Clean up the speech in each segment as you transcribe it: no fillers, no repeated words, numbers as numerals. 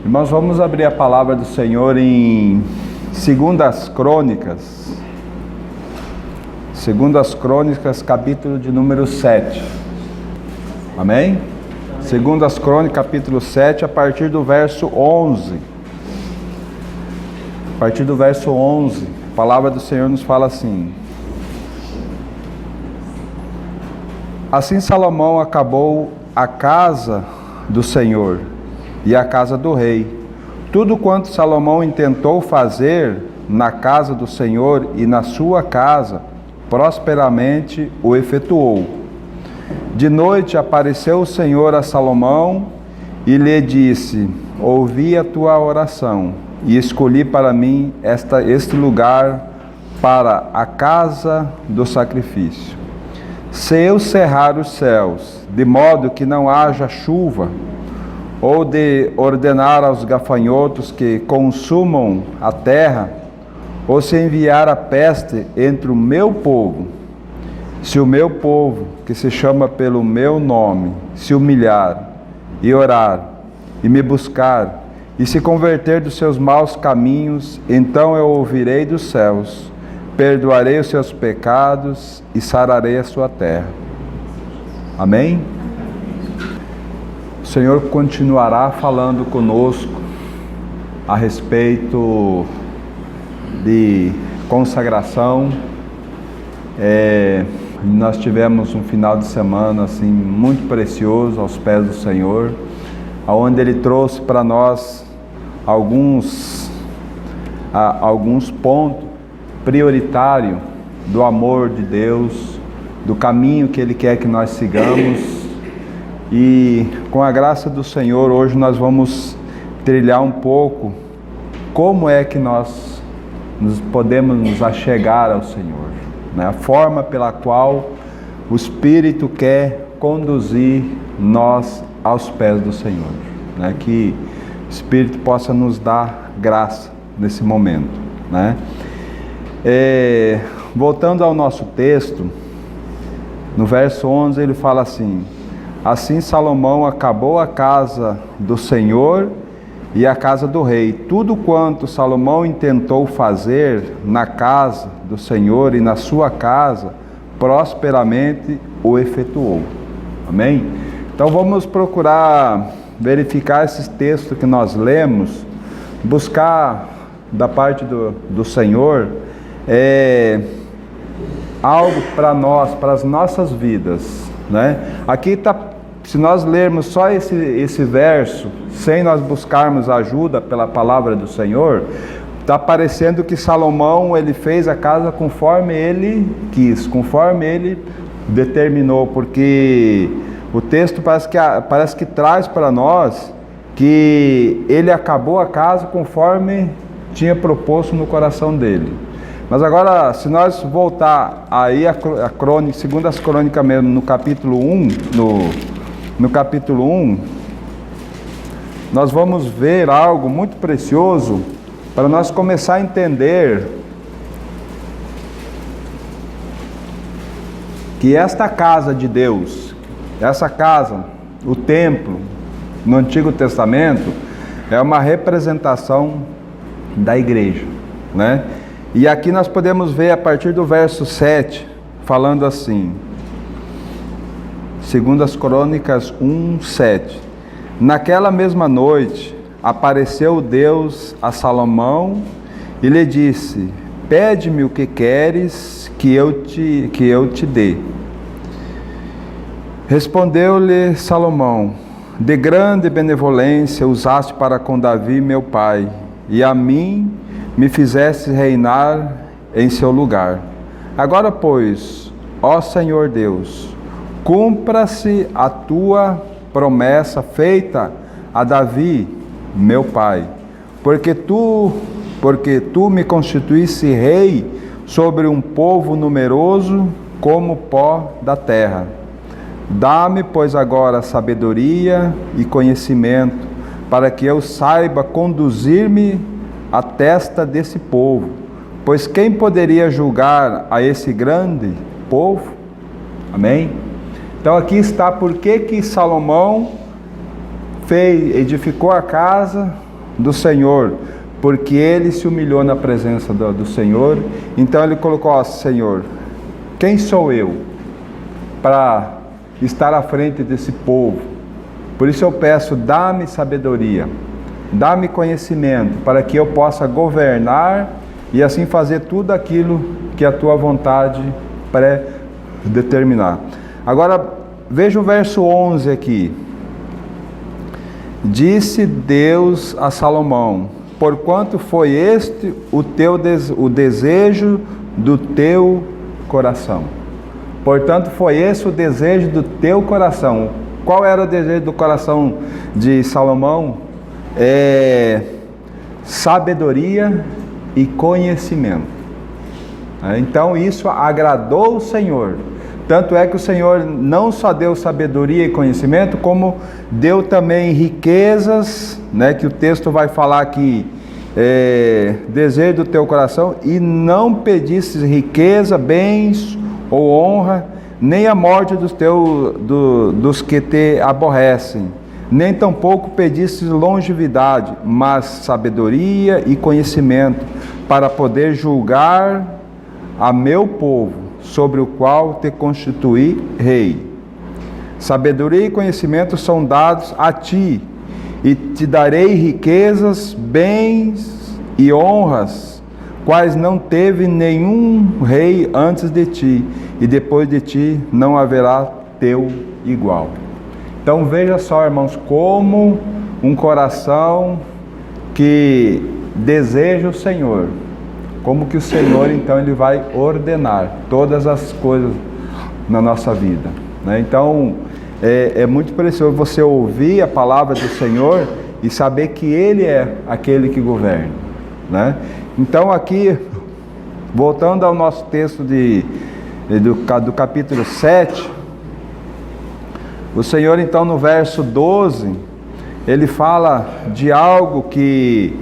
Irmãos, vamos abrir a palavra do Senhor em 2 Crônicas. 2 Crônicas, capítulo de número 7. Amém? 2 Crônicas, capítulo 7, a partir do verso 11. A partir do verso 11, a palavra do Senhor nos fala assim: Assim Salomão acabou a casa do Senhor e a casa do rei. Tudo quanto Salomão intentou fazer na casa do Senhor e na sua casa, prosperamente o efetuou. De noite apareceu o Senhor a Salomão e lhe disse: Ouvi a tua oração e escolhi para mim este lugar para a casa do sacrifício. Se eu cerrar os céus, de modo que não haja chuva, ou de ordenar aos gafanhotos que consumam a terra, ou se enviar a peste entre o meu povo, se o meu povo, que se chama pelo meu nome, se humilhar e orar e me buscar e se converter dos seus maus caminhos, então eu ouvirei dos céus, perdoarei os seus pecados e sararei a sua terra. Amém? O Senhor continuará falando conosco a respeito de consagração. Nós tivemos um final de semana assim muito precioso aos pés do Senhor, onde Ele trouxe para nós alguns pontos prioritários do amor de Deus, do caminho que Ele quer que nós sigamos. E com a graça do Senhor, hoje nós vamos trilhar um pouco como é que nós podemos nos achegar ao Senhor, né? A forma pela qual o Espírito quer conduzir nós aos pés do Senhor, né? Que o Espírito possa nos dar graça nesse momento, né? Voltando ao nosso texto, no verso 11 ele fala assim: Assim Salomão acabou a casa do Senhor e a casa do rei. Tudo quanto Salomão intentou fazer na casa do Senhor e na sua casa, prosperamente o efetuou. Amém? Então vamos procurar verificar esses textos que nós lemos, buscar da parte do Senhor algo para nós, para as nossas vidas, né? Aqui está, se nós lermos só esse verso, sem nós buscarmos ajuda pela palavra do Senhor, está parecendo que Salomão ele fez a casa conforme ele quis, conforme ele determinou, porque o texto parece que traz para nós que ele acabou a casa conforme tinha proposto no coração dele. Mas agora, se nós voltar aí a crônica, 2 Crônicas mesmo, no capítulo 1, no capítulo 1, nós vamos ver algo muito precioso para nós começar a entender que esta casa de Deus, essa casa, o templo, no Antigo Testamento, é uma representação da igreja, né? E aqui nós podemos ver a partir do verso 7, falando assim, 2 Crônicas 1, 7. Naquela mesma noite, apareceu Deus a Salomão e lhe disse: Pede-me o que queres que eu te dê. Respondeu-lhe Salomão: De grande benevolência usaste para com Davi meu pai, e a mim me fizeste reinar em seu lugar. Agora, pois, ó Senhor Deus, cumpra-se a tua promessa feita a Davi, meu pai, porque tu me constituísse rei sobre um povo numeroso como pó da terra. Dá-me, pois, agora sabedoria e conhecimento, para que eu saiba conduzir-me à testa desse povo, pois quem poderia julgar a esse grande povo? Amém? Então aqui está por que Salomão edificou a casa do Senhor, porque ele se humilhou na presença do Senhor. Então ele colocou: ó, Senhor, quem sou eu para estar à frente desse povo? Por isso eu peço, dá-me sabedoria, dá-me conhecimento, para que eu possa governar e assim fazer tudo aquilo que a tua vontade pré-determinar. Agora, veja o verso 11 aqui. Disse Deus a Salomão: porquanto foi este o desejo do teu coração. Portanto, foi esse o desejo do teu coração. Qual era o desejo do coração de Salomão? Sabedoria e conhecimento. Então isso agradou o Senhor. Tanto é que o Senhor não só deu sabedoria e conhecimento, como deu também riquezas, né, que o texto vai falar aqui, desejo do teu coração, e não pedistes riqueza, bens ou honra, nem a morte dos que te aborrecem, nem tampouco pedistes longevidade, mas sabedoria e conhecimento, para poder julgar a meu povo, sobre o qual te constituí rei. Sabedoria e conhecimento são dados a ti, e te darei riquezas, bens e honras, quais não teve nenhum rei antes de ti, e depois de ti não haverá teu igual. Então veja só, irmãos, como um coração que deseja o Senhor, como que o Senhor então ele vai ordenar todas as coisas na nossa vida, né? Então é muito precioso você ouvir a palavra do Senhor e saber que Ele é aquele que governa, né? Então aqui, voltando ao nosso texto do capítulo 7, o Senhor então no verso 12, Ele fala de algo que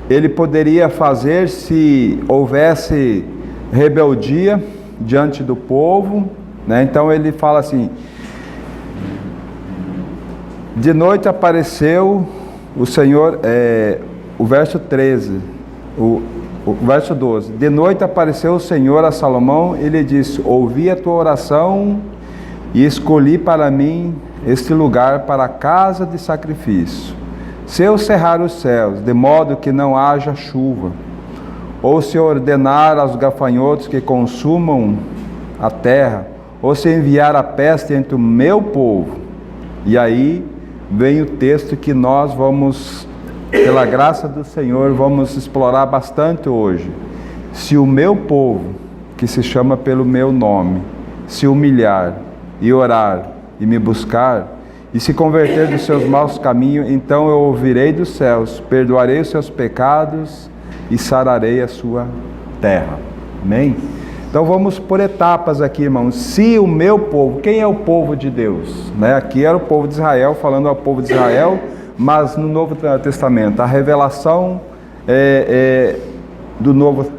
Ele poderia fazer se houvesse rebeldia diante do povo, né? Então Ele fala assim: de noite apareceu o Senhor, o verso 13, o verso 12, de noite apareceu o Senhor a Salomão, ele disse: ouvi a tua oração e escolhi para mim este lugar para a casa de sacrifício. Se eu cerrar os céus, de modo que não haja chuva, ou se ordenar aos gafanhotos que consumam a terra, ou se enviar a peste entre o meu povo. E aí vem o texto que nós vamos, pela graça do Senhor, vamos explorar bastante hoje. Se o meu povo, que se chama pelo meu nome, se humilhar e orar e me buscar, e se converter dos seus maus caminhos, então eu ouvirei dos céus, perdoarei os seus pecados e sararei a sua terra. Amém? Então vamos por etapas aqui, irmãos. Se o meu povo, quem é o povo de Deus? Né? Aqui era o povo de Israel, falando ao povo de Israel, mas no Novo Testamento, a revelação do Novo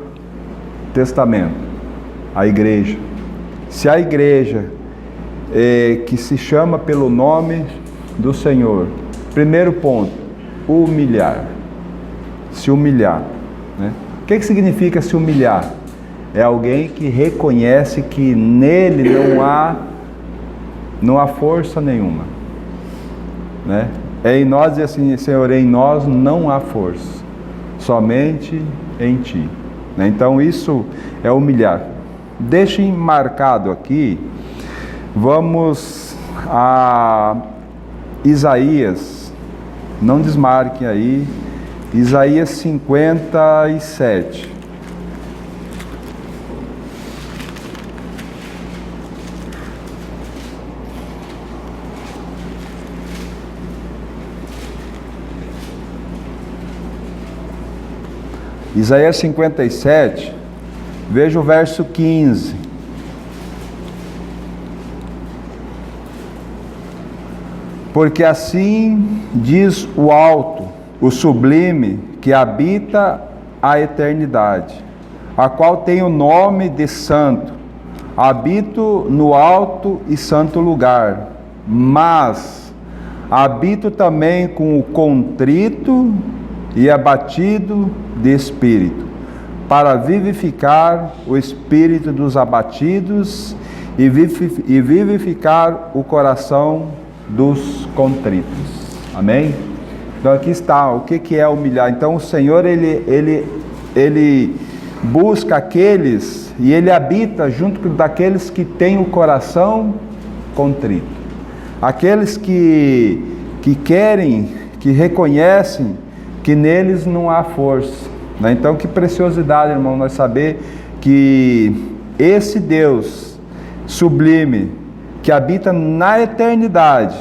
Testamento, a igreja. Se a igreja que se chama pelo nome do Senhor, primeiro ponto, humilhar. Se humilhar, né? O que significa se humilhar? É alguém que reconhece que nele não há força nenhuma, né? É em nós dizer assim: Senhor, em nós não há força, somente em Ti, né? Então isso é humilhar. Deixem marcado aqui. Vamos a Isaías, não desmarquem aí, Isaías 57. Isaías 57, veja o verso 15. Porque assim diz o alto, o sublime, que habita a eternidade, a qual tem o nome de santo. Habito no alto e santo lugar, mas habito também com o contrito e abatido de espírito, para vivificar o espírito dos abatidos e vivificar o coração dos contritos. Amém? Então aqui está, o que é humilhar? Então o Senhor, Ele busca aqueles, e Ele habita junto daqueles que têm o coração contrito. Aqueles que querem, que reconhecem que neles não há força. Né? Então que preciosidade, irmão, nós saber que esse Deus sublime, que habita na eternidade,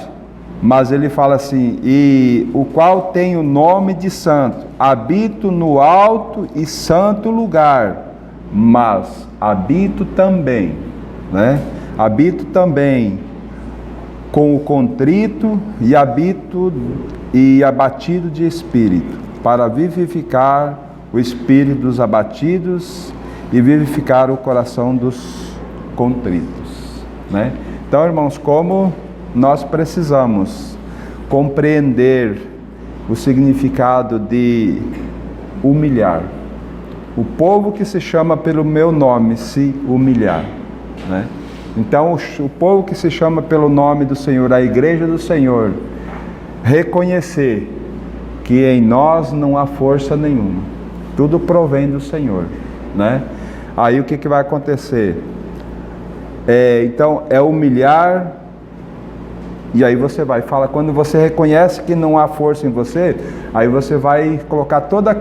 mas Ele fala assim, e o qual tem o nome de santo, habito no alto e santo lugar, mas habito também, né? Habito também com o contrito e habito e abatido de espírito, para vivificar o espírito dos abatidos e vivificar o coração dos contritos, né? Então, irmãos, como nós precisamos compreender o significado de humilhar. O povo que se chama pelo meu nome se humilhar, né? Então o povo que se chama pelo nome do Senhor, a igreja do Senhor, reconhecer que em nós não há força nenhuma, tudo provém do Senhor, né? Aí o que vai acontecer? Então é humilhar. E aí você fala, quando você reconhece que não há força em você, aí você vai colocar tudo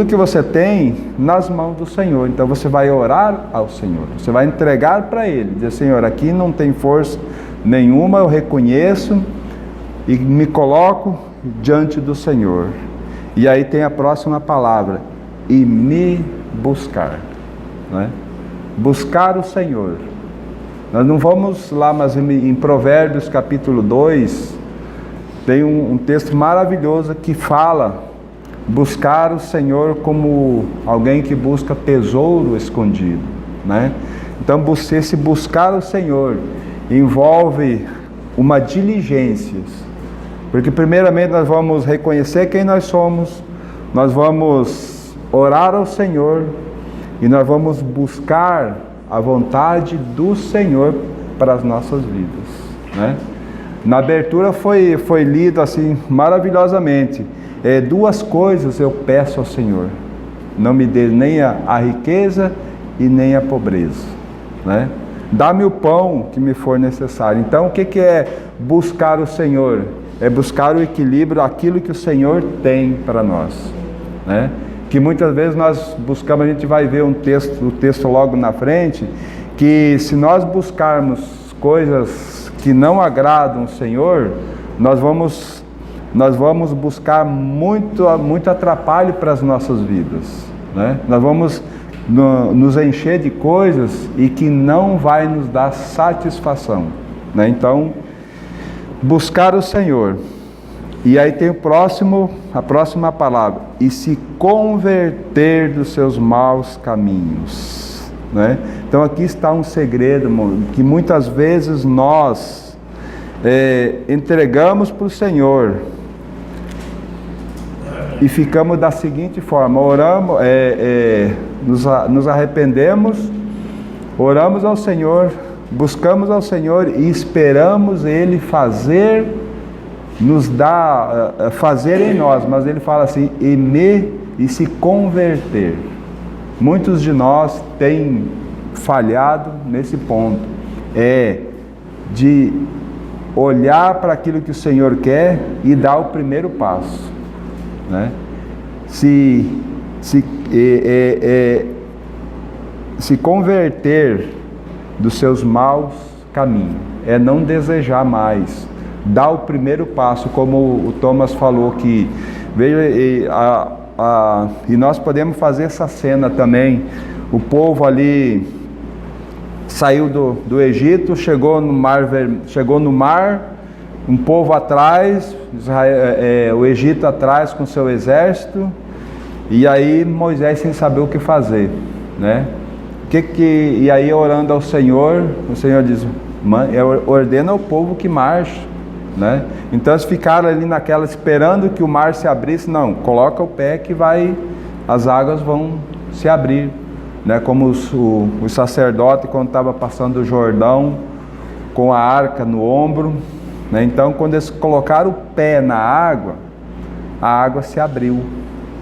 que você tem nas mãos do Senhor. Então você vai orar ao Senhor, você vai entregar para Ele, dizer, Senhor, aqui não tem força nenhuma, eu reconheço e me coloco diante do Senhor. E aí tem a próxima palavra, e me buscar, né? Buscar o Senhor. Nós não vamos lá, mas em Provérbios capítulo 2, tem um texto maravilhoso que fala buscar o Senhor como alguém que busca tesouro escondido, né? Então se buscar o Senhor envolve uma diligência, porque primeiramente nós vamos reconhecer quem nós somos, nós vamos orar ao Senhor e nós vamos buscar a vontade do Senhor para as nossas vidas, né? Na abertura foi lido assim maravilhosamente, duas coisas eu peço ao Senhor, não me dê nem a riqueza e nem a pobreza, né? Dá-me o pão que me for necessário. Então o que é buscar o Senhor? É buscar o equilíbrio, aquilo que o Senhor tem para nós, né? Que muitas vezes nós buscamos, a gente vai ver o texto logo na frente, que se nós buscarmos coisas que não agradam o Senhor, nós vamos buscar muito atrapalho para as nossas vidas, né? Nós vamos nos encher de coisas e que não vai nos dar satisfação, né? Então, buscar o Senhor. E aí tem a próxima palavra, e se converter dos seus maus caminhos, né? Então aqui está um segredo, que muitas vezes nós entregamos para o Senhor e ficamos da seguinte forma, oramos, nos arrependemos, oramos ao Senhor, buscamos ao Senhor e esperamos Ele fazer em nós, mas Ele fala assim, e se converter. Muitos de nós têm falhado nesse ponto, de olhar para aquilo que o Senhor quer e dar o primeiro passo, né? Se converter dos seus maus caminhos, não desejar mais, dar o primeiro passo, como o Thomas falou que veio e nós podemos fazer essa cena também. O povo ali saiu do Egito, chegou no mar, um povo atrás, o Egito atrás com seu exército, e aí Moisés sem saber o que fazer, né? E aí orando ao Senhor, o Senhor diz, ordena ao povo que marche, né? Então eles ficaram ali naquela, esperando que o mar se abrisse. Não, coloca o pé que as águas vão se abrir, né? Como o sacerdote, quando estava passando o Jordão, com a arca no ombro, né? Então quando eles colocaram o pé na água, a água se abriu,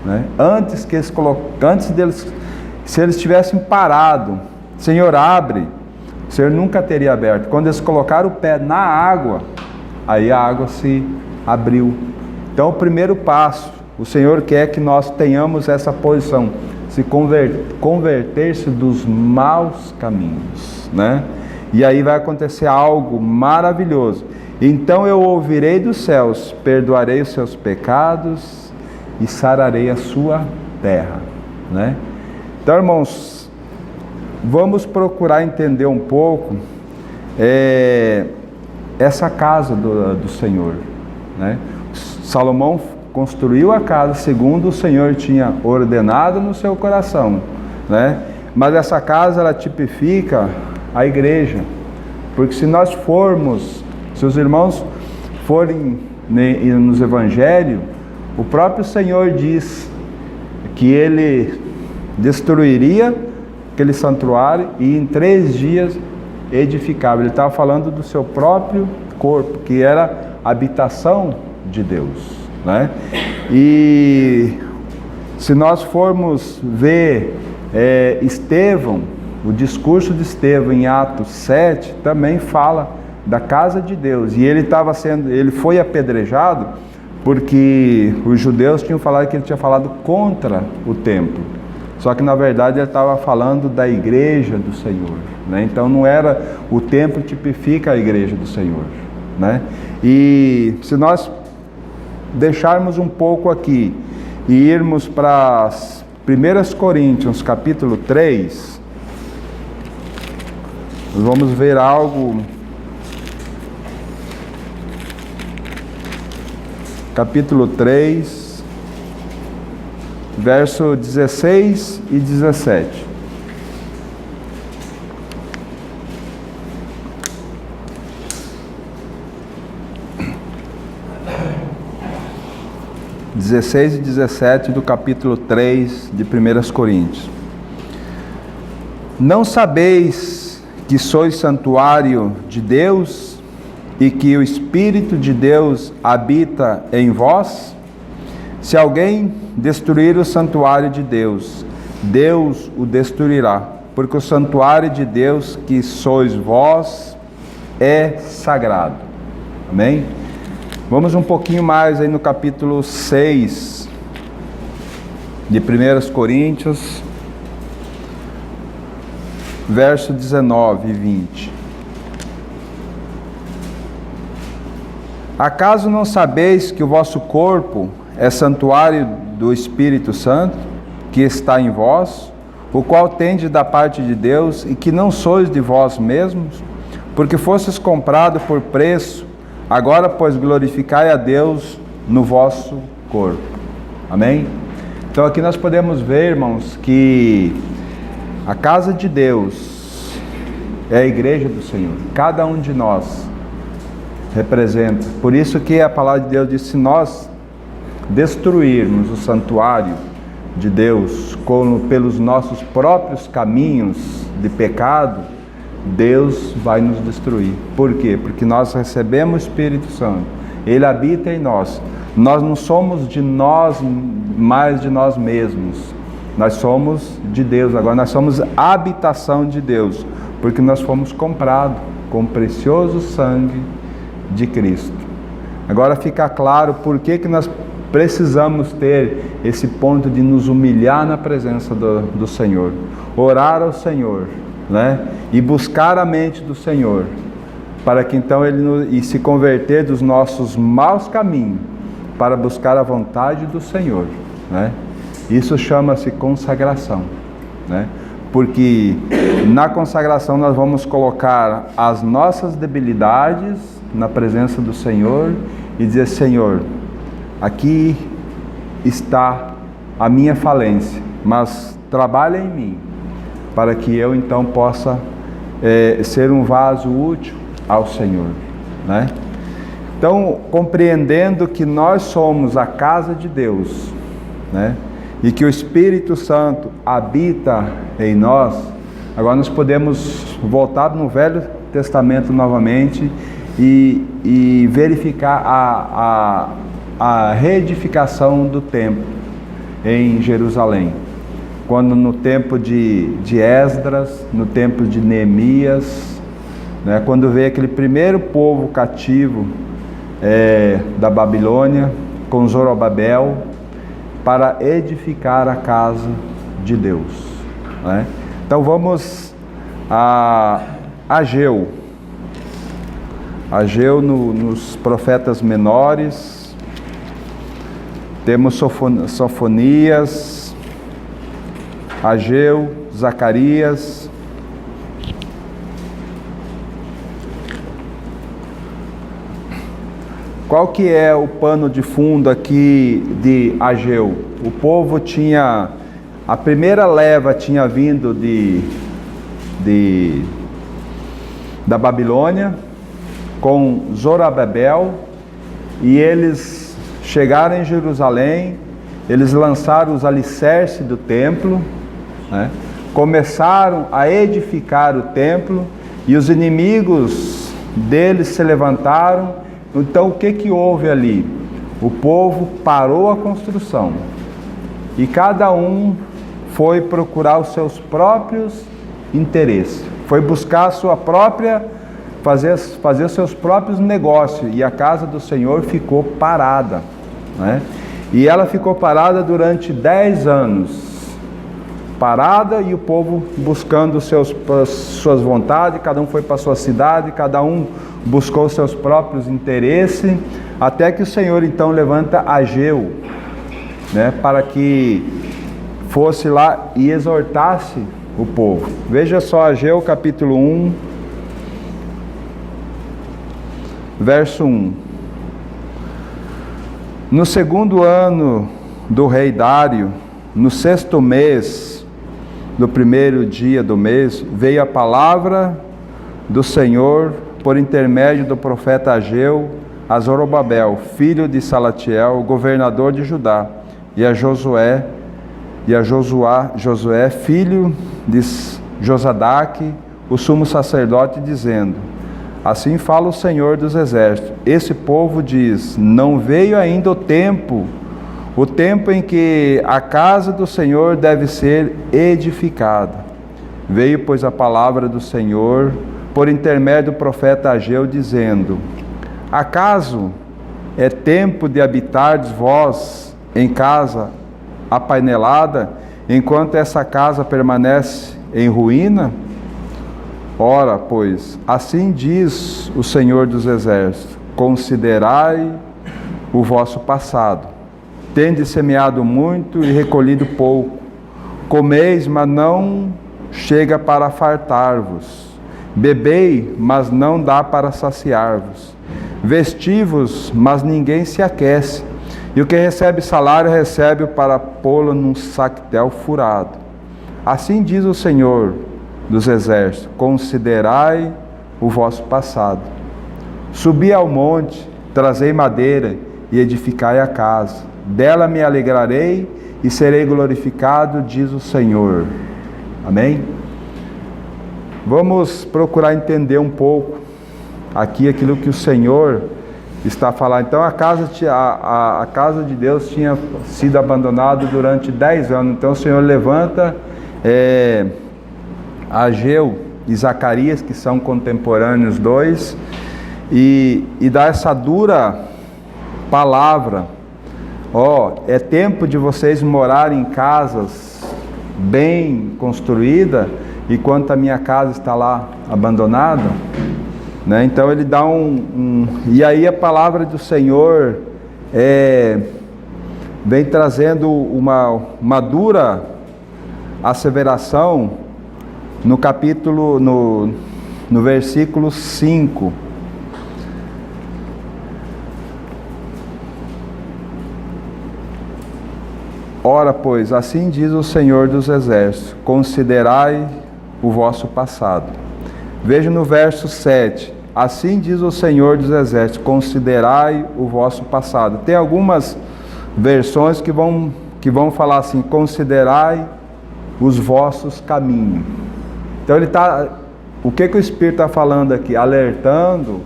né? Antes deles, se eles tivessem parado, Senhor, abre, o Senhor nunca teria aberto. Quando eles colocaram o pé na água, aí a água se abriu. Então o primeiro passo, o Senhor quer que nós tenhamos essa posição, se converter-se dos maus caminhos, né? E aí vai acontecer algo maravilhoso. Então eu ouvirei dos céus, perdoarei os seus pecados e sararei a sua terra, né? Então, irmãos, vamos procurar entender um pouco essa casa do Senhor, né? Salomão construiu a casa segundo o Senhor tinha ordenado no seu coração, né? Mas essa casa, ela tipifica a igreja, porque se os irmãos forem nos evangelhos, o próprio Senhor diz que Ele destruiria aquele santuário e em 3 dias edificava. Ele estava falando do seu próprio corpo, que era a habitação de Deus, né? E se nós formos ver Estevão, o discurso de Estevão em Atos 7 também fala da casa de Deus. E ele foi apedrejado porque os judeus tinham falado que ele tinha falado contra o templo. Só que na verdade ele estava falando da igreja do Senhor, né? Então não era o templo, tipifica a igreja do Senhor, né? E se nós deixarmos um pouco aqui e irmos para 1 Coríntios capítulo 3, nós vamos ver algo. Capítulo 3, verso 16 e 17. (16 e 17) do capítulo 3 de 1 Coríntios. Não sabeis que sois santuário de Deus e que o Espírito de Deus habita em vós? Se alguém destruir o santuário de Deus, Deus o destruirá, porque o santuário de Deus que sois vós é sagrado. Amém? Vamos um pouquinho mais aí no capítulo 6 de 1 Coríntios, verso 19 e 20. Acaso não sabeis que o vosso corpo é santuário do Espírito Santo, que está em vós, o qual tendes da parte de Deus, e que não sois de vós mesmos? Porque fostes comprado por preço, agora, pois, glorificai a Deus no vosso corpo. Amém? Então aqui nós podemos ver, irmãos, que a casa de Deus é a igreja do Senhor. Cada um de nós representa. Por isso que a palavra de Deus diz: se nós destruirmos o santuário de Deus pelos nossos próprios caminhos de pecado, Deus vai nos destruir. Por quê? Porque nós recebemos o Espírito Santo, Ele habita em nós. Nós não somos de nós, mais de nós mesmos. Nós somos de Deus. Agora nós somos a habitação de Deus, porque nós fomos comprados com o precioso sangue de Cristo. Agora fica claro por que nós precisamos ter esse ponto de nos humilhar na presença do Senhor, orar ao Senhor, né? E buscar a mente do Senhor, para que então Ele se converter dos nossos maus caminhos, para buscar a vontade do Senhor, né? Isso chama-se consagração, né? Porque na consagração nós vamos colocar as nossas debilidades na presença do Senhor e dizer: Senhor, aqui está a minha falência, mas trabalha em mim, para que eu então possa ser um vaso útil ao Senhor, né? Então, compreendendo que nós somos a casa de Deus, né? E que o Espírito Santo habita em nós, agora nós podemos voltar no Velho Testamento novamente e verificar a reedificação do templo em Jerusalém. Quando no tempo de Esdras, no tempo de Neemias, né, quando veio aquele primeiro povo cativo da Babilônia, com Zorobabel, para edificar a casa de Deus, né? Então vamos a Ageu. Ageu nos profetas menores, temos Sofonias, Ageu, Zacarias. Qual que é o pano de fundo aqui de Ageu? O povo tinha, a primeira leva tinha vindo da Babilônia, com Zorobabel, e eles chegaram em Jerusalém, eles lançaram os alicerces do templo, né? Começaram a edificar o templo, e os inimigos deles se levantaram. Então o que houve ali? O povo parou a construção, e cada um foi procurar os seus próprios interesses, foi buscar a sua própria, fazer os seus próprios negócios, e a casa do Senhor ficou parada, né? E ela ficou parada durante 10 anos, parada, e o povo buscando suas vontades, cada um foi para a sua cidade, cada um buscou os seus próprios interesses, até que o Senhor então levanta Ageu, né, para que fosse lá e exortasse o povo. Veja só Ageu capítulo 1, verso 1. No segundo ano do rei Dário, no 6º mês, no primeiro dia do mês, veio a palavra do Senhor por intermédio do profeta Ageu a Zorobabel, filho de Salatiel, governador de Judá, e a Josué, filho de Josadaque, o sumo sacerdote, dizendo: assim fala o Senhor dos Exércitos, esse povo diz, não veio ainda o tempo em que a casa do Senhor deve ser edificada. Veio, pois, a palavra do Senhor por intermédio do profeta Ageu, dizendo: acaso é tempo de habitardes vós em casa apainelada, enquanto essa casa permanece em ruína? Ora, pois, assim diz o Senhor dos Exércitos: considerai o vosso passado. Tendes semeado muito e recolhido pouco. Comeis, mas não chega para fartar-vos. Bebei, mas não dá para saciar-vos. Vesti-vos, mas ninguém se aquece. E o que recebe salário, recebe-o para pô-lo num sactel furado. Assim diz o Senhor dos Exércitos: considerai o vosso passado. Subi ao monte, trazei madeira e edificai a casa. Dela me alegrarei e serei glorificado, diz o Senhor. Amém? Vamos procurar entender um pouco aqui aquilo que o Senhor está falando. Então a casa de Deus tinha sido abandonada durante 10 anos. Então o Senhor levanta Ageu e Zacarias, que são contemporâneos dois, e dá essa dura palavra: é tempo de vocês morarem em casas bem construídas, enquanto a minha casa está lá abandonada, né? Então ele dá e aí a palavra do Senhor vem trazendo uma dura asseveração no capítulo, no versículo 5. Ora, pois, assim diz o Senhor dos Exércitos: considerai o vosso passado. Veja no verso 7: assim diz o Senhor dos Exércitos, considerai o vosso passado. Tem algumas versões que vão falar assim, considerai os vossos caminhos. Então o que o Espírito está falando aqui? Alertando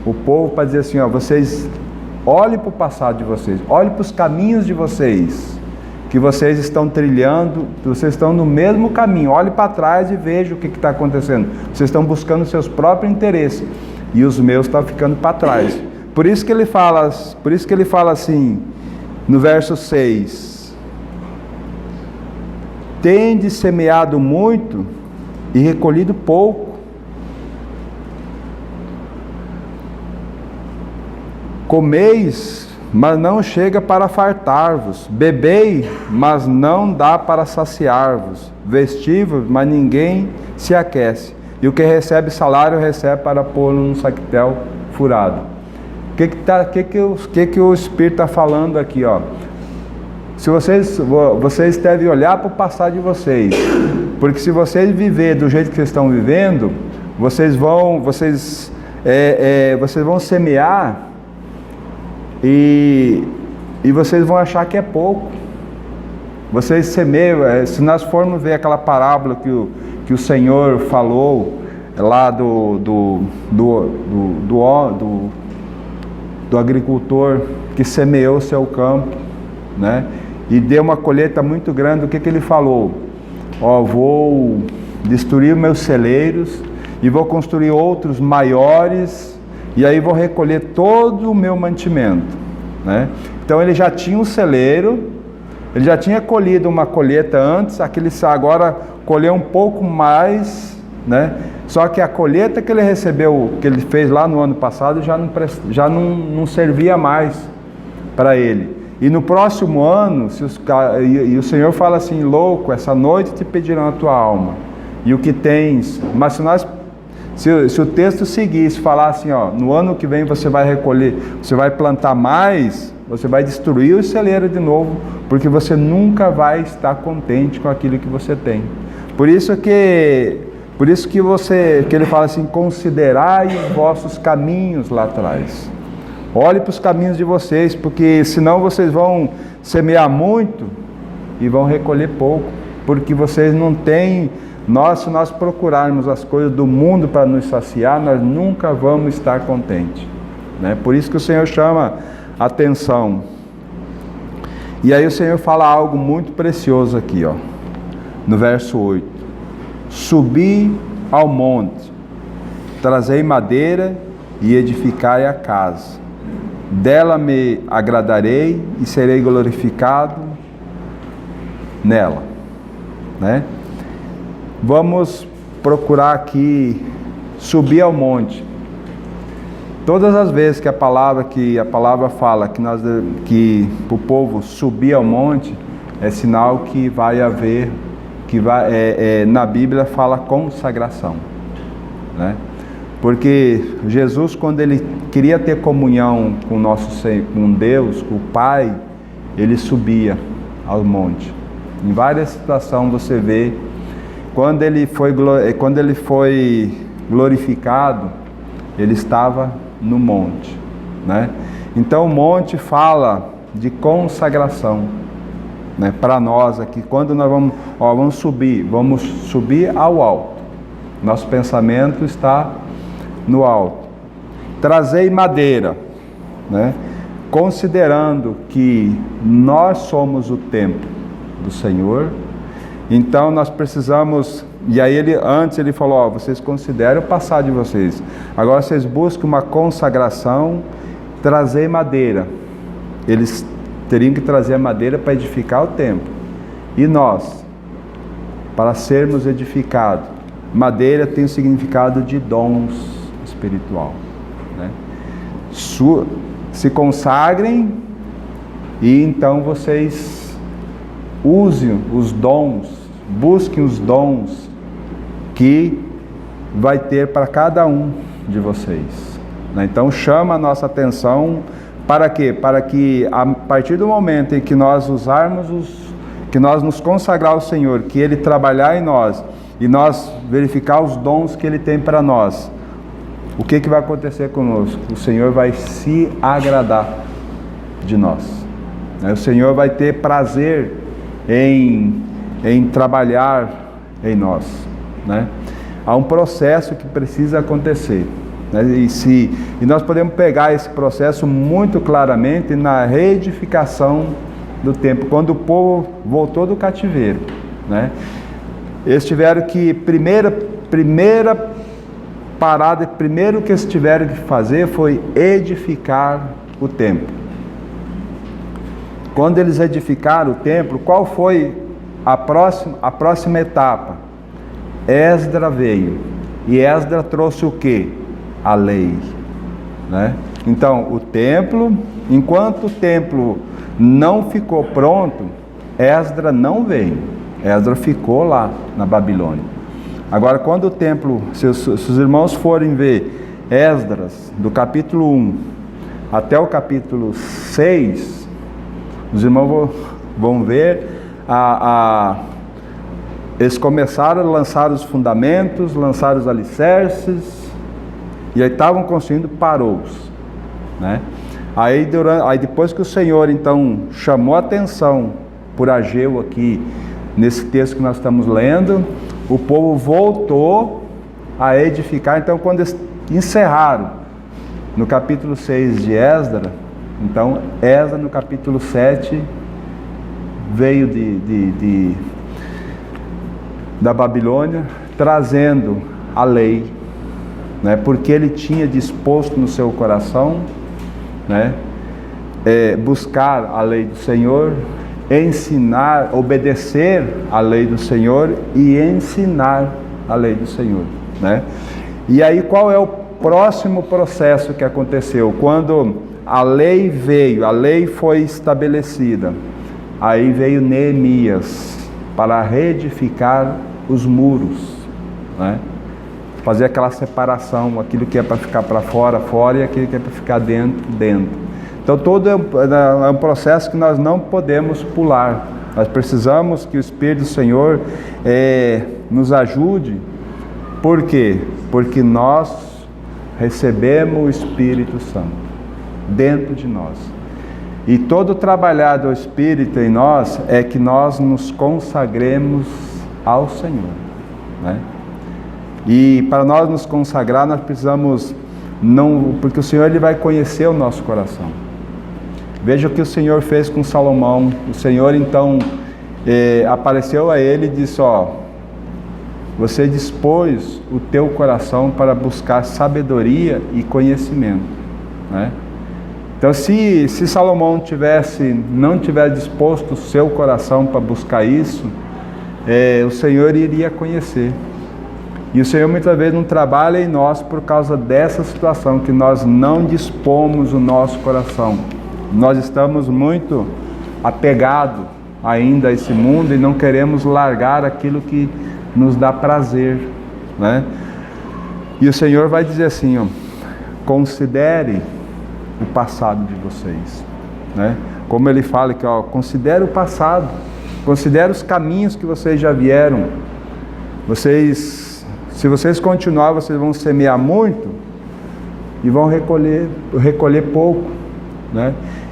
o povo para dizer assim, ó, vocês olhem para o passado de vocês, olhem para os caminhos de vocês, que vocês estão trilhando, vocês estão no mesmo caminho, olhem para trás e vejam o que está acontecendo. Vocês estão buscando seus próprios interesses, e os meus estão ficando para trás. Por isso que ele fala assim, no verso 6, tendes semeado muito e recolhido pouco. Comeis, mas não chega para fartar-vos. Bebei, mas não dá para saciar-vos. Vestivos, mas ninguém se aquece. E o que recebe salário, recebe para pô-lo num saquetel furado. O que o Espírito está falando aqui, ó? Se vocês devem olhar para o passado de vocês, porque se vocês viver do jeito que vocês estão vivendo, vocês vão semear e vocês vão achar que é pouco. Vocês semeiam, se nós formos ver aquela parábola que o Senhor falou lá do agricultor que semeou o seu campo, né? E deu uma colheita muito grande. O que ele falou? Ó, vou destruir meus celeiros e vou construir outros maiores, e aí vou recolher todo o meu mantimento, né? Então ele já tinha um celeiro, ele já tinha colhido uma colheita antes, agora colheu um pouco mais, né? Só que a colheita que ele recebeu, que ele fez lá no ano passado, já não servia mais para ele. E no próximo ano, o Senhor fala assim, louco, essa noite te pedirão a tua alma, e o que tens, mas se o texto seguisse, falar assim, ó, no ano que vem você vai recolher, você vai plantar mais, você vai destruir o celeiro de novo, porque você nunca vai estar contente com aquilo que você tem. Por isso que ele fala assim, considerai os vossos caminhos lá atrás. Olhe para os caminhos de vocês, porque senão vocês vão semear muito e vão recolher pouco, porque vocês não têm. Se nós procurarmos as coisas do mundo para nos saciar, nós nunca vamos estar contentes, né? Por isso que o Senhor chama a atenção. E aí o Senhor fala algo muito precioso aqui, ó, no verso 8. Subi ao monte, trazei madeira e edificai a casa. Dela me agradarei e serei glorificado nela, né? Vamos procurar aqui subir ao monte. Todas as vezes que a palavra fala que o povo subir ao monte, é sinal que vai haver, na Bíblia fala consagração, né? Porque Jesus, quando ele queria ter comunhão com com Deus, com o Pai, ele subia ao monte. Em várias situações você vê, quando ele foi glorificado, ele estava no monte, né? Então o monte fala de consagração, né? Para nós aqui, quando nós vamos subir ao alto. Nosso pensamento está no alto. Trazei madeira, né? Considerando que nós somos o templo do Senhor, então nós precisamos. E aí antes ele falou, ó, vocês consideram o passado de vocês, agora vocês buscam uma consagração. Trazer madeira, eles teriam que trazer a madeira para edificar o templo, e nós, para sermos edificados, madeira tem o significado de dons espiritual, né? Se consagrem, e então vocês usem os dons, busquem os dons que vai ter para cada um de vocês, né? Então chama a nossa atenção para quê? Para que a partir do momento em que nós que nós nos consagrar ao Senhor, que Ele trabalhar em nós, e nós verificar os dons que Ele tem para nós, o que vai acontecer conosco? O Senhor vai se agradar de nós. O Senhor vai ter prazer em trabalhar em nós. Há um processo que precisa acontecer. E nós podemos pegar esse processo muito claramente na reedificação do templo, quando o povo voltou do cativeiro. Eles tiveram que, primeira parada, primeiro que eles tiveram que fazer foi edificar o templo. Quando eles edificaram o templo, qual foi a próxima etapa? Esdra veio, e Esdra trouxe o quê? A lei. Então, o templo, enquanto o templo não ficou pronto, Esdra não veio. Esdra ficou lá na Babilônia. Agora, quando o templo, se os irmãos forem ver Esdras, do capítulo 1 até o capítulo 6, os irmãos vão ver eles começaram a lançar os fundamentos, lançar os alicerces, e aí estavam construindo, parou-os. Aí depois que o Senhor então chamou a atenção por Ageu aqui, nesse texto que nós estamos lendo, o povo voltou a edificar. Então, quando eles encerraram no capítulo 6 de Esdra, então Esdra no capítulo 7 veio da Babilônia, trazendo a lei, porque ele tinha disposto no seu coração, buscar a lei do Senhor, ensinar, obedecer a lei do Senhor e ensinar a lei do Senhor. E aí qual é o próximo processo que aconteceu? Quando a lei veio, a lei foi estabelecida, aí veio Neemias para reedificar os muros, fazer aquela separação, aquilo que é para ficar para fora, fora, e aquilo que é para ficar dentro, dentro. Então todo é um processo que nós não podemos pular. Nós precisamos que o Espírito do Senhor nos ajude. Por quê? Porque nós recebemos o Espírito Santo dentro de nós. E todo o trabalhar do Espírito em nós é que nós nos consagremos ao Senhor. E para nós nos consagrar, nós precisamos, porque o Senhor ele vai conhecer o nosso coração. Veja o que o Senhor fez com Salomão. O Senhor então apareceu a ele e disse: você dispôs o teu coração para buscar sabedoria e conhecimento. Então se Salomão não tivesse disposto o seu coração para buscar isso, o Senhor iria conhecer. E o Senhor muitas vezes não trabalha em nós por causa dessa situação, que nós não dispomos o nosso coração. Nós estamos muito apegados ainda a esse mundo e não queremos largar aquilo que nos dá prazer. E o Senhor vai dizer assim: considere o passado de vocês. Como Ele fala aqui, considere o passado, considere os caminhos que vocês já vieram. Se vocês continuarem, vocês vão semear muito e vão recolher pouco.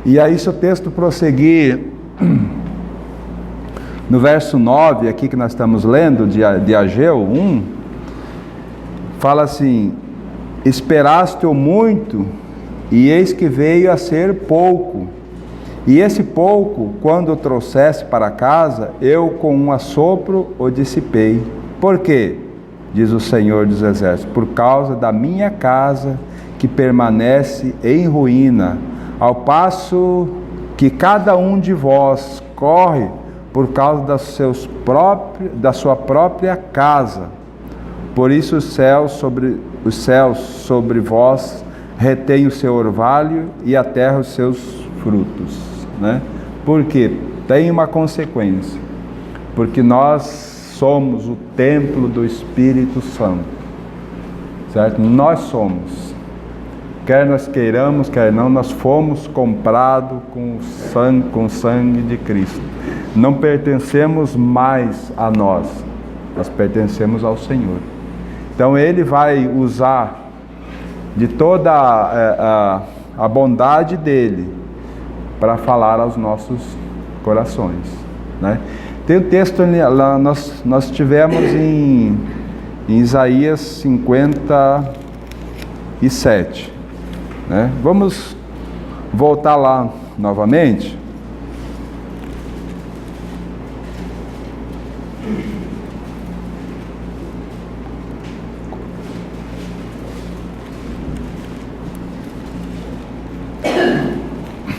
E aí, se o texto prosseguir no verso 9 aqui que nós estamos lendo de Ageu 1, fala assim: esperaste-o muito, e eis que veio a ser pouco, e esse pouco, quando o trouxeste para casa, eu com um assopro o dissipei. Por quê? Diz o Senhor dos Exércitos: por causa da minha casa que permanece em ruína, ao passo que cada um de vós corre por causa da sua própria casa. Por isso os céus sobre vós retêm o seu orvalho e a terra os seus frutos. Porque tem uma consequência, porque nós somos o templo do Espírito Santo, certo? Nós somos, quer nós queiramos, quer não, nós fomos comprados com o sangue de Cristo. Não pertencemos mais a nós pertencemos ao Senhor. Então Ele vai usar de toda a bondade dele para falar aos nossos corações, né? Tem um texto lá, nós tivemos em Isaías 57, né? Vamos voltar lá novamente.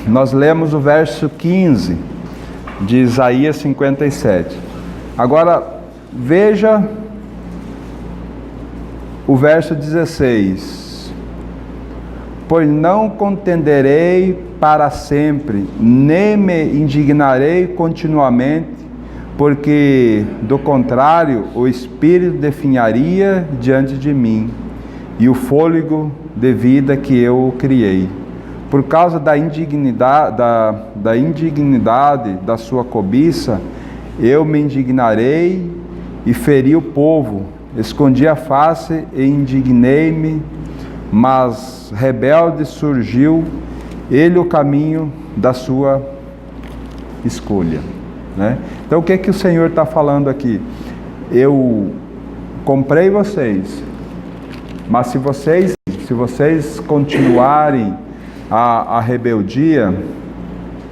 Nós lemos o verso 15 de Isaías 57. Agora, veja o verso 16. Pois não contenderei para sempre, nem me indignarei continuamente, porque, do contrário, o Espírito definharia diante de mim, e o fôlego de vida que eu criei. Por causa da indignidade da sua cobiça, eu me indignarei e feri o povo, escondi a face e indignei-me, mas rebelde surgiu ele o caminho da sua escolha, né? Então o que que o Senhor está falando aqui? Eu comprei vocês, mas se vocês continuarem a rebeldia,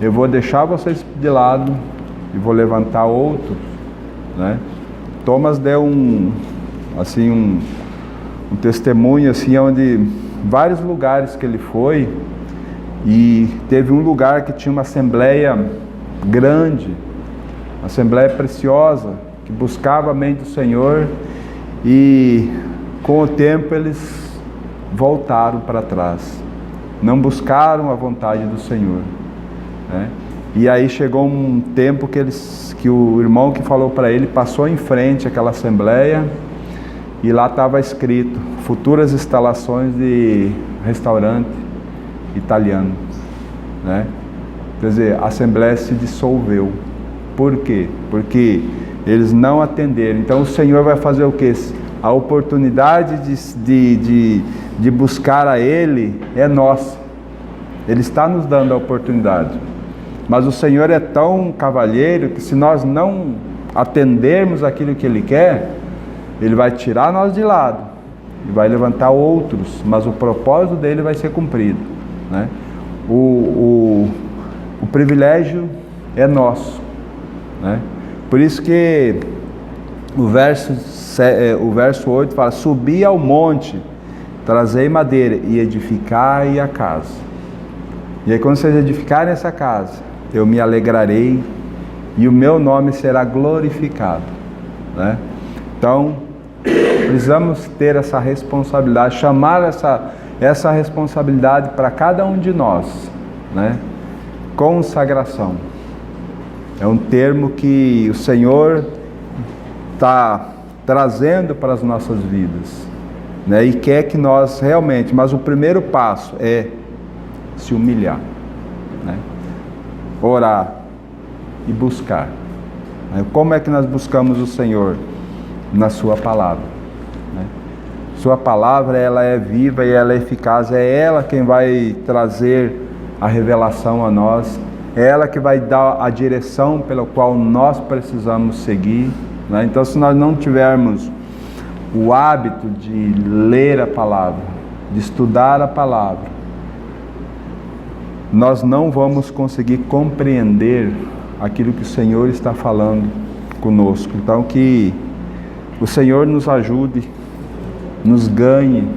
eu vou deixar vocês de lado e vou levantar outros, né? Thomas deu um testemunho assim, onde vários lugares que ele foi, e teve um lugar que tinha uma assembleia grande, uma assembleia preciosa, que buscava a mente do Senhor, e com o tempo eles voltaram para trás, não buscaram a vontade do Senhor, né? E aí chegou um tempo que o irmão que falou para ele passou em frente àquela assembleia, e lá estava escrito: futuras instalações de restaurante italiano, né? Quer dizer, a assembleia se dissolveu. Por quê? Porque eles não atenderam. Então o Senhor vai fazer o quê? A oportunidade de buscar a Ele é nossa. Ele está nos dando a oportunidade. Mas o Senhor é tão cavalheiro que, se nós não atendermos aquilo que Ele quer, Ele vai tirar nós de lado e vai levantar outros, mas o propósito dele vai ser cumprido, né? O privilégio é nosso, né? Por isso que o verso 8 fala: subi ao monte, trazei madeira e edificai a casa. E aí, quando vocês edificarem essa casa, eu me alegrarei e o meu nome será glorificado, né? Então, precisamos ter essa responsabilidade, chamar essa responsabilidade para cada um de nós, né? Consagração é um termo que o Senhor está trazendo para as nossas vidas, né? E quer que nós realmente, mas o primeiro passo é se humilhar, né? Orar e buscar, né? Como é que nós buscamos o Senhor? Na sua palavra, né? Sua palavra, ela é viva e ela é eficaz. É ela quem vai trazer a revelação a nós, é ela que vai dar a direção pela qual nós precisamos seguir, né? Então, se nós não tivermos o hábito de ler a palavra, de estudar a palavra, nós não vamos conseguir compreender aquilo que o Senhor está falando conosco. Então, que o Senhor nos ajude, nos ganhe,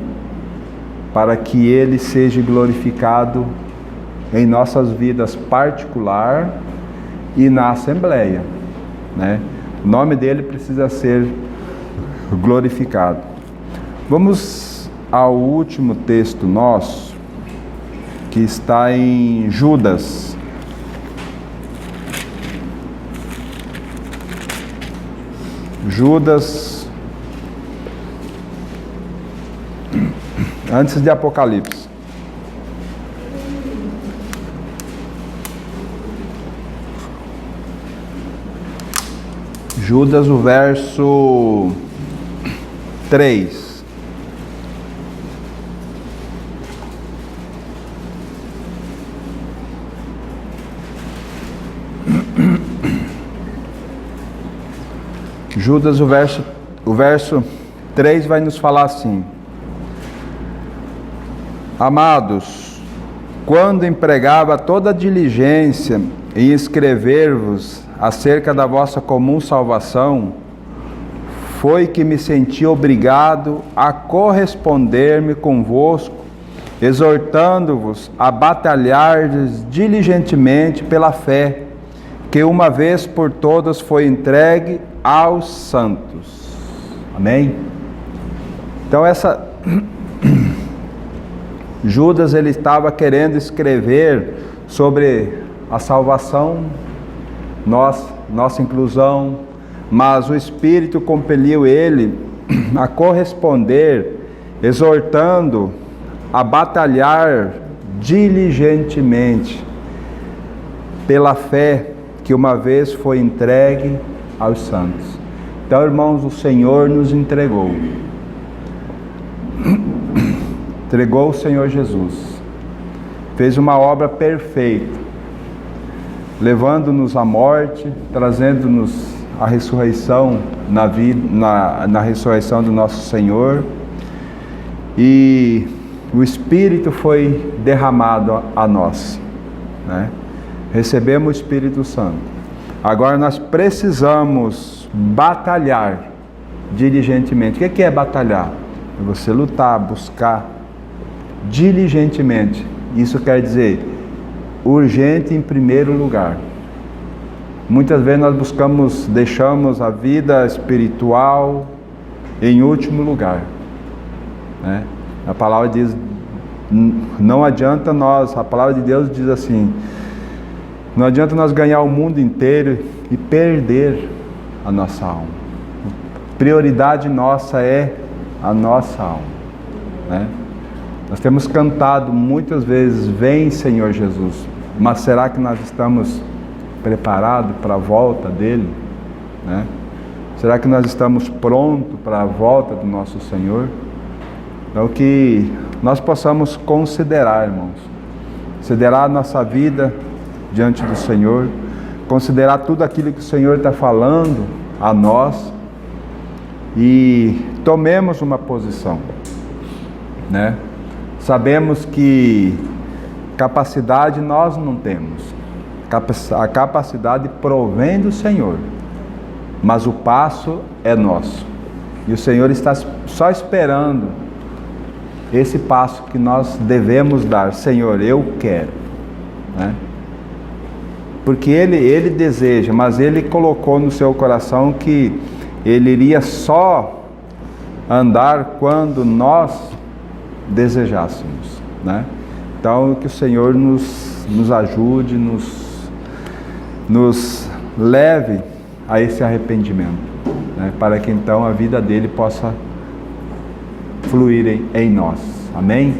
para que Ele seja glorificado em nossas vidas particular e na Assembleia, né? O nome dEle precisa ser glorificado. Vamos ao último texto nosso, que está em Judas. Judas, antes de Apocalipse. Judas, o verso 3. Judas, o verso 3 vai nos falar assim: Amados, quando empregava toda diligência em escrever-vos acerca da vossa comum salvação, foi que me senti obrigado a corresponder-me convosco, exortando-vos a batalhardes diligentemente pela fé, que uma vez por todas foi entregue aos santos. Amém? Então Judas, ele estava querendo escrever sobre a salvação, nossa inclusão, mas o Espírito compeliu ele a corresponder, exortando a batalhar diligentemente pela fé que uma vez foi entregue aos santos. Então, irmãos, o Senhor nos entregou o Senhor Jesus, fez uma obra perfeita, levando-nos à morte, trazendo-nos a ressurreição na ressurreição do nosso Senhor, e o Espírito foi derramado a nós, né? Recebemos o Espírito Santo. Agora nós precisamos batalhar diligentemente. O que é batalhar? É você lutar, buscar diligentemente. Isso quer dizer urgente em primeiro lugar. Muitas vezes nós deixamos a vida espiritual em último lugar, né? A palavra diz, não adianta a palavra de Deus diz assim: não adianta nós ganhar o mundo inteiro e perder a nossa alma. Prioridade nossa é a nossa alma, né? Nós temos cantado muitas vezes, vem Senhor Jesus, mas será que nós estamos preparados para a volta dele, né? Será que nós estamos prontos para a volta do nosso Senhor? Então que nós possamos considerar, irmãos, considerar a nossa vida diante do Senhor, considerar tudo aquilo que o Senhor está falando a nós e tomemos uma posição, né? Sabemos que capacidade nós não temos, a capacidade provém do Senhor, mas o passo é nosso, e o Senhor está só esperando esse passo que nós devemos dar. Senhor, eu quero, né? Porque Ele deseja, mas Ele colocou no seu coração que Ele iria só andar quando nós desejássemos, né? Então que o Senhor nos ajude, nos leve a esse arrependimento, né? Para que então a vida dele possa fluir em nós. Amém?